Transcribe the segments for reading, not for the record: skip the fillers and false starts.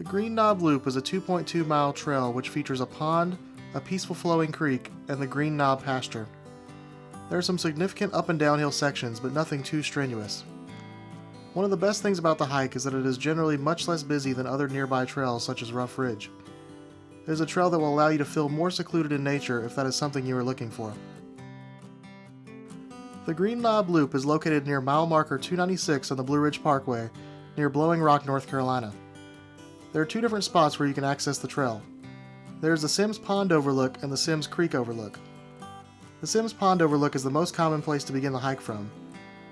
Green Knob Loop is a 2.2-mile trail which features a pond, a peaceful flowing creek, and the Green Knob pasture. There are some significant up and downhill sections, but nothing too strenuous. One of the best things about the hike is that it is generally much less busy than other nearby trails such as Rough Ridge. It is a trail that will allow you to feel more secluded in nature if that is something you are looking for. The Green Knob Loop is located near mile marker 296 on the Blue Ridge Parkway, near Blowing Rock, North Carolina. There are two different spots where you can access the trail. There is the Sims Pond Overlook and the Sims Creek Overlook. The Sims Pond Overlook is the most common place to begin the hike from.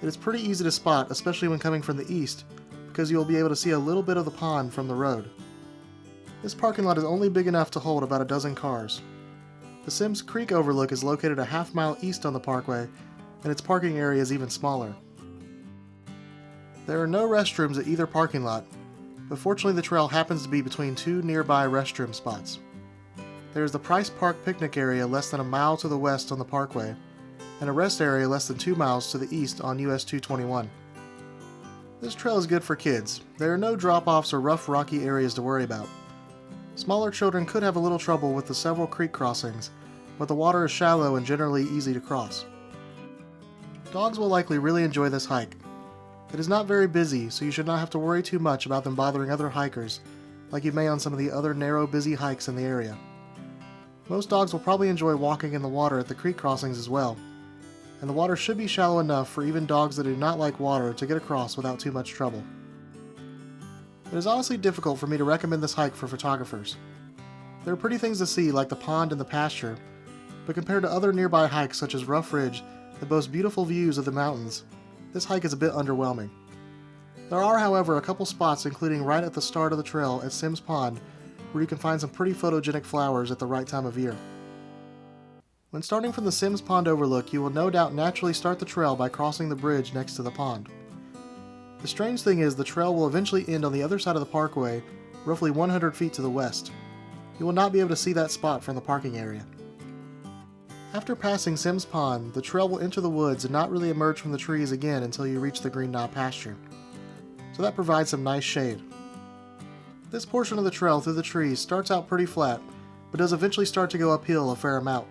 It is pretty easy to spot, especially when coming from the east, because you will be able to see a little bit of the pond from the road. This parking lot is only big enough to hold about a dozen cars. The Sims Creek Overlook is located a half-mile east on the parkway, and its parking area is even smaller. There are no restrooms at either parking lot, but fortunately the trail happens to be between two nearby restroom spots. There is the Price Park picnic area less than a mile to the west on the parkway, and a rest area less than 2 miles to the east on US 221. This trail is good for kids. There are no drop-offs or rough rocky areas to worry about. Smaller children could have a little trouble with the several creek crossings, but the water is shallow and generally easy to cross. Dogs will likely really enjoy this hike. It is not very busy, so you should not have to worry too much about them bothering other hikers, like you may on some of the other narrow, busy hikes in the area. Most dogs will probably enjoy walking in the water at the creek crossings as well, and the water should be shallow enough for even dogs that do not like water to get across without too much trouble. It is honestly difficult for me to recommend this hike for photographers. There are pretty things to see like the pond and the pasture, but compared to other nearby hikes such as Rough Ridge that boast beautiful views of the mountains, this hike is a bit underwhelming. There are, however, a couple spots, including right at the start of the trail at Sims Pond, where you can find some pretty photogenic flowers at the right time of year. When starting from the Sims Pond Overlook, you will no doubt naturally start the trail by crossing the bridge next to the pond. The strange thing is the trail will eventually end on the other side of the parkway, roughly 100 feet to the west. You will not be able to see that spot from the parking area. After passing Sims Pond, the trail will enter the woods and not really emerge from the trees again until you reach the Green Knob pasture. So that provides some nice shade. This portion of the trail through the trees starts out pretty flat, but does eventually start to go uphill a fair amount.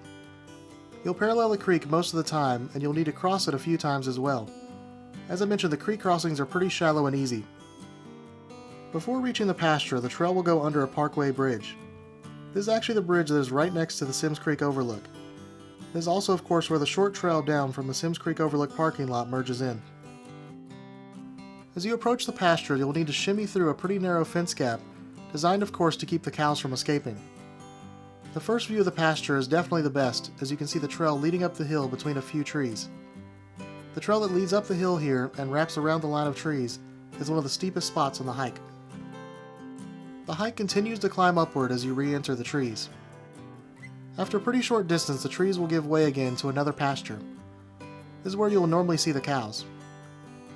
You'll parallel the creek most of the time, and you'll need to cross it a few times as well. As I mentioned, the creek crossings are pretty shallow and easy. Before reaching the pasture, the trail will go under a parkway bridge. This is actually the bridge that is right next to the Sims Creek Overlook. This is also, of course, where the short trail down from the Sims Creek Overlook parking lot merges in. As you approach the pasture, you'll need to shimmy through a pretty narrow fence gap, designed, of course, to keep the cows from escaping. The first view of the pasture is definitely the best, as you can see the trail leading up the hill between a few trees. The trail that leads up the hill here and wraps around the line of trees is one of the steepest spots on the hike. The hike continues to climb upward as you re-enter the trees. After a pretty short distance, the trees will give way again to another pasture. This is where you will normally see the cows.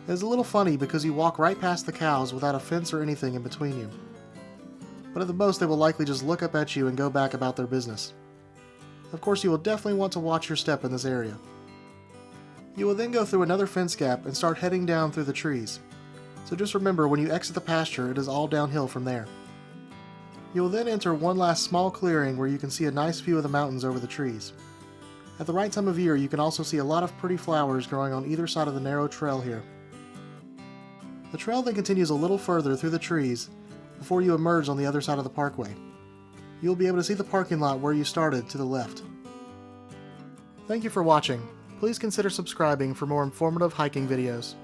It is a little funny because you walk right past the cows without a fence or anything in between you. But at the most they will likely just look up at you and go back about their business. Of course, you will definitely want to watch your step in this area. You will then go through another fence gap and start heading down through the trees. So just remember, when you exit the pasture, it is all downhill from there. You will then enter one last small clearing where you can see a nice view of the mountains over the trees. At the right time of year, you can also see a lot of pretty flowers growing on either side of the narrow trail here. The trail then continues a little further through the trees before you emerge on the other side of the parkway. You will be able to see the parking lot where you started to the left. Thank you for watching. Please consider subscribing for more informative hiking videos.